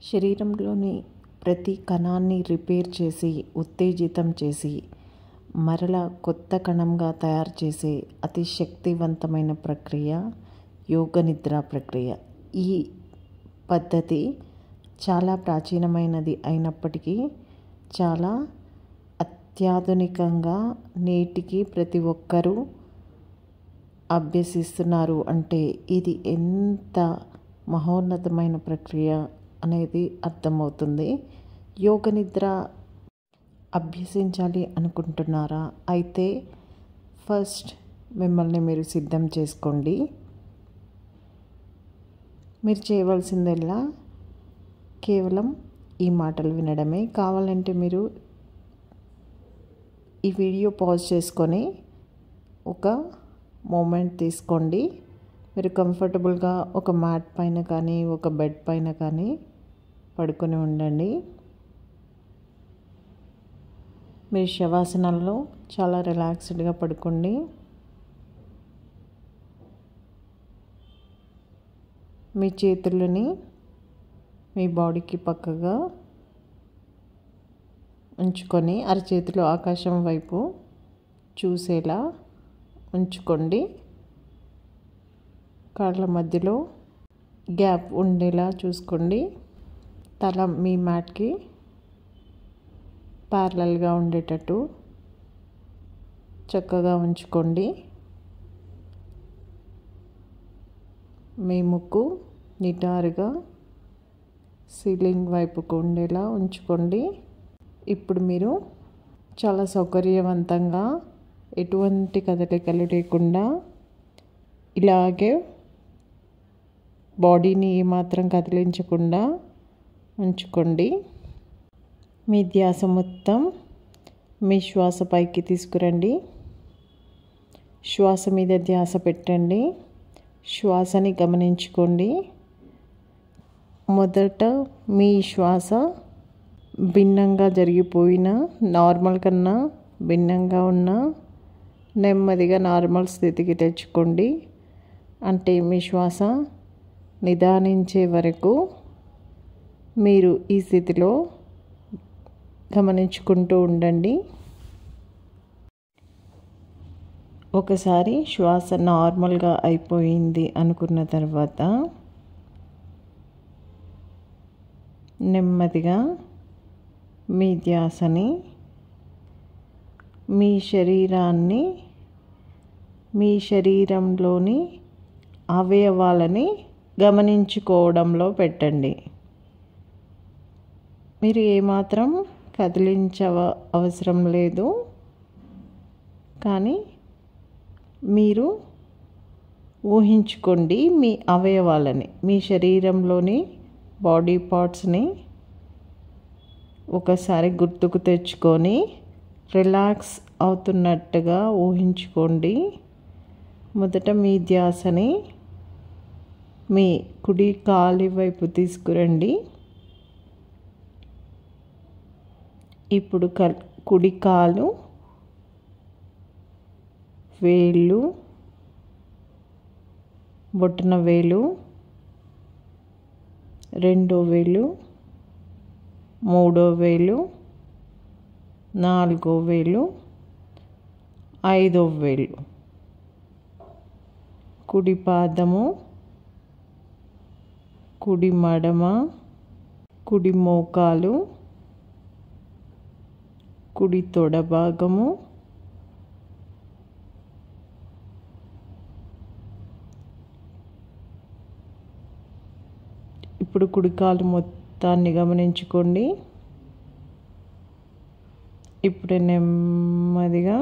శరీరంలోని ప్రతి కణాన్ని రిపేర్ చేసి ఉత్తేజితం చేసి మరలా కొత్త కణంగా తయారు చేసే అతి శక్తివంతమైన ప్రక్రియ యోగ నిద్ర ప్రక్రియ. ఈ పద్ధతి చాలా ప్రాచీనమైనది అయినప్పటికీ చాలా అత్యాధునికంగా నేటికి ప్రతి ఒక్కరూ అభ్యసిస్తున్నారు. అంటే ఇది ఎంత మహోన్నతమైన ప్రక్రియ అనేది అర్థమవుతుంది. యోగ నిద్ర అభ్యసించాలి అనుకుంటున్నారా? అయితే ఫస్ట్ మిమ్మల్ని మీరు సిద్ధం చేసుకోండి. మీరు చేయవలసిందల్లా కేవలం ఈ మాటలు వినడమే. కావాలంటే మీరు ఈ వీడియో పాజ్ చేసుకొని ఒక మూమెంట్ తీసుకోండి. మీరు కంఫర్టబుల్గా ఒక మ్యాట్ పైన కానీ ఒక బెడ్ పైన కానీ పడుకొని ఉండండి. మీరు శవాసనాల్లో చాలా రిలాక్స్డ్గా పడుకోండి. మీ చేతులని మీ బాడీకి పక్కగా ఉంచుకొని అరచేతులు ఆకాశం వైపు చూసేలా ఉంచుకోండి. కాళ్ళ మధ్యలో గ్యాప్ ఉండేలా చూసుకోండి. తల మీ మ్యాట్కి ప్యారలల్గా ఉండేటట్టు చక్కగా ఉంచుకోండి. మీ ముక్కు నిటారుగా సీలింగ్ వైపుకు ఉండేలా ఉంచుకోండి. ఇప్పుడు మీరు చాలా సౌకర్యవంతంగా ఎటువంటి కదలికలు లేకుండా ఇలాగే బాడీని ఏమాత్రం కదిలించకుండా ఉంచుకోండి. మీ ధ్యాస మొత్తం మీ శ్వాస పైకి తీసుకురండి. శ్వాస మీద ధ్యాస పెట్టండి. శ్వాసని గమనించుకోండి. మొదట మీ శ్వాస భిన్నంగా జరిగిపోయిన నార్మల్ కన్నా భిన్నంగా ఉన్న నెమ్మదిగా నార్మల్ స్థితికి తెచ్చుకోండి. అంటే మీ శ్వాస నిదానించే వరకు మీరు ఈ స్థితిలో గమనించుకుంటూ ఉండండి. ఒకసారి శ్వాస నార్మల్గా అయిపోయింది అనుకున్న తర్వాత నెమ్మదిగా మీ ధ్యాసని మీ శరీరాన్ని, మీ శరీరంలోని అవయవాలని గమనించుకోవడంలో పెట్టండి. మీరు ఏమాత్రం అవసరం లేదు. కానీ మీరు ఊహించుకోండి మీ అవయవాలని, మీ శరీరంలోని బాడీ పార్ట్స్ని ఒకసారి గుర్తుకు తెచ్చుకొని రిలాక్స్ అవుతున్నట్టుగా ఊహించుకోండి. మొదట మీ ధ్యాసని మీ కుడి కాలి వైపు తీసుకురండి. ఇప్పుడు కుడి కాలు వేళ్ళు, బొటన వేలు, రెండో వేలు, మూడో వేలు, నాలుగో వేలు, ఐదో వేలు, కుడి పాదము, కుడి మడమ, కుడి మోకాలు, కుడి తొడ భాగము, ఇప్పుడు కుడి కాలు మొత్తాన్ని గమనించుకోండి. ఇప్పుడు నెమ్మదిగా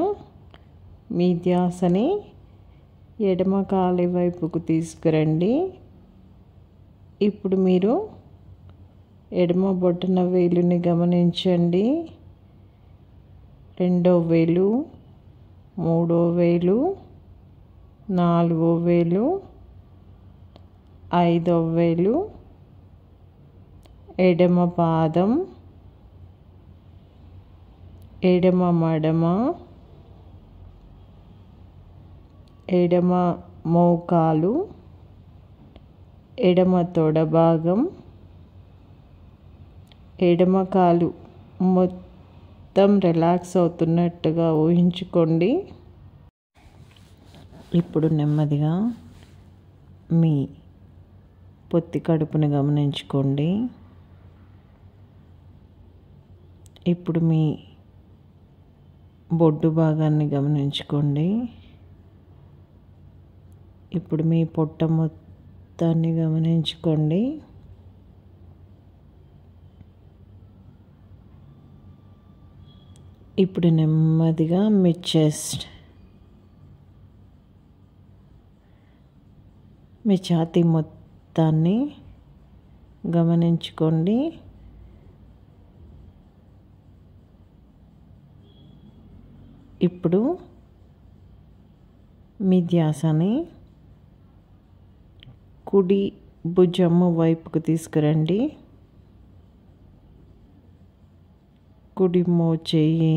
మీ ధ్యాసని ఎడమ కాలి వైపుకు తీసుకురండి. ఇప్పుడు మీరు ఎడమ బొటన వేలుని గమనించండి. రెండో వేలు, మూడో వేలు, నాలుగో వేలు, ఐదో వేలు, ఎడమ పాదం, ఎడమ మడమ, ఎడమ మోకాలు, ఎడమ తొడ భాగం, ఎడమ కాలు మొత్తం రిలాక్స్ అవుతున్నట్టుగా ఊహించుకోండి. ఇప్పుడు నెమ్మదిగా మీ పొత్తి కడుపుని గమనించుకోండి. ఇప్పుడు మీ బొడ్డు భాగాన్ని గమనించుకోండి. ఇప్పుడు మీ పొట్ట మొత్తాన్ని గమనించుకోండి. ఇప్పుడు నెమ్మదిగా మీ చెస్ట్, మీ ఛాతీ మొత్తాన్ని గమనించుకోండి. ఇప్పుడు మీ ధ్యాసని కుడి భుజము వైపుకు తీసుకురండి. కుడి మోచేయి,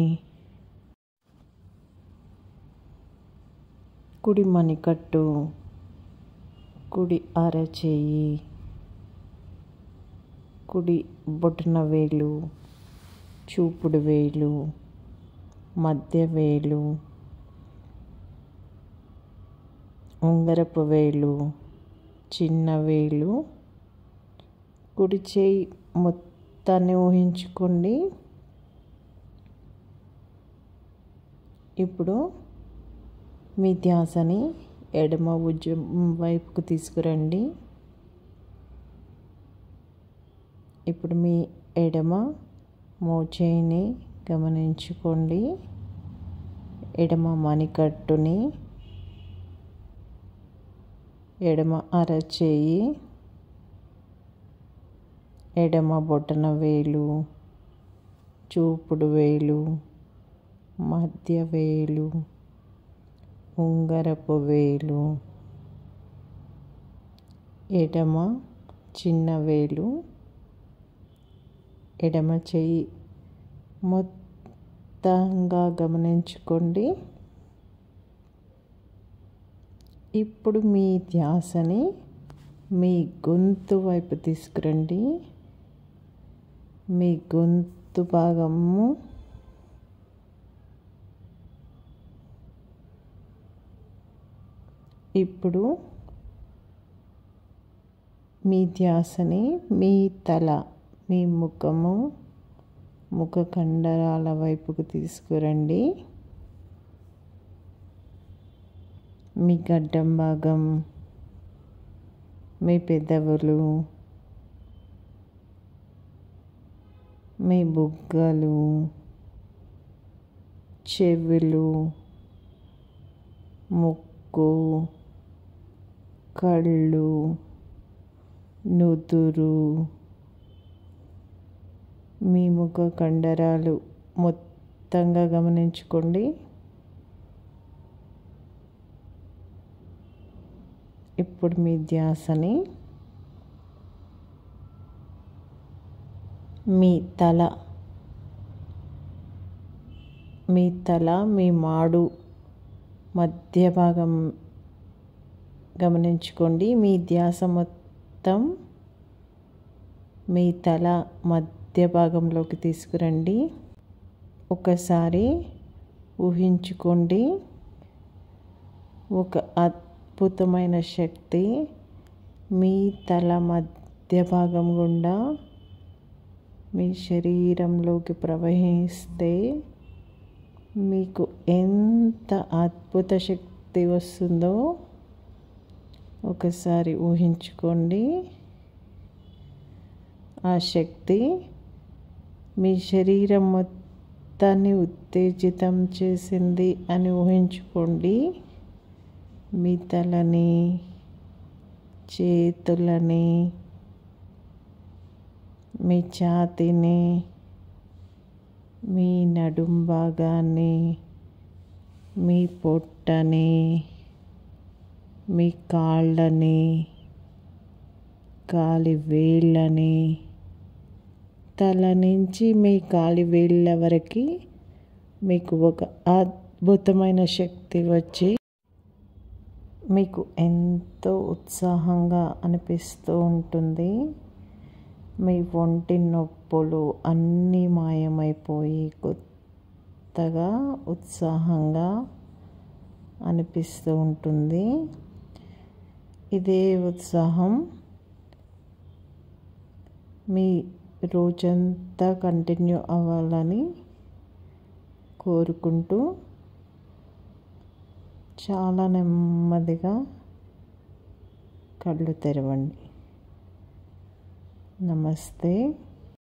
కుడి మణికట్టు, కుడి అరచేయి, కుడి బొటన వేలు, చూపుడు వేలు, మధ్య వేలు, ఉంగరపు వేలు, చిన్న వేలు, కుడి చేయి మొత్తాన్ని ఊహించుకోండి. ఇప్పుడు మీ ధ్యాసని ఎడమ భుజం వైపుకు తీసుకురండి. ఇప్పుడు మీ ఎడమ మోచేయిని గమనించుకోండి. ఎడమ మణికట్టుని, ఎడమ అరచేయి, ఎడమ బొటన వేలు, చూపుడు వేలు, మధ్య వేలు, ఉంగరపు వేలు, ఎడమ చిన్న వేలు, ఎడమ చెయ్యి మొత్తంగా గమనించుకోండి. ఇప్పుడు మీ ధ్యాసని మీ గొంతు వైపు తీసుకురండి. మీ గొంతు భాగము ఇప్పుడు మీ ధ్యాసని మీ తల, మీ ముఖము, ముఖ కండరాల వైపుకు తీసుకురండి. మీ గడ్డం భాగం, మీ పెదవులు, మీ బుగ్గలు, చెవులు, ముక్కు, కళ్ళు, నుదురు, మీ ముఖ కండరాలు మొత్తంగా గమనించుకోండి. ఇప్పుడు మీ ధ్యాసని మీ తల, మీ మాడు మధ్య భాగం గమనించుకోండి. మీ ధ్యాస మొత్తం మీ తల మధ్య భాగంలోకి తీసుకురండి. ఒకసారి ఊహించుకోండి, ఒక అద్భుతమైన శక్తి మీ తల మధ్య భాగం గుండా మీ శరీరంలోకి ప్రవహిస్తే మీకు ఎంత అద్భుత శక్తి వస్తుందో ఒకసారి ఊహించుకోండి. ఆ శక్తి మీ శరీరం మొత్తాన్ని ఉత్తేజితం చేసింది అని ఊహించుకోండి. మీ తలని, చేతులని, మీ ఛాతీని, మీ నడుం భాగాన్ని, మీ పొట్టని, మీ కాళ్ళని, కాలి వేళ్ళని, తల నుంచి మీ కాలి వేళ్ళ వరకు మీకు ఒక అద్భుతమైన శక్తి వచ్చి మీకు ఎంతో ఉత్సాహంగా అనిపిస్తూ ఉంటుంది. మీ ఒంటి నొప్పులు అన్నీ మాయమైపోయి కొత్తగా ఉత్సాహంగా అనిపిస్తూ ఉంటుంది. ఇదే ఉత్సాహం మీ రోజంతా కంటిన్యూ అవ్వాలని కోరుకుంటూ చాలా నెమ్మదిగా కళ్ళు తెరవండి. నమస్తే.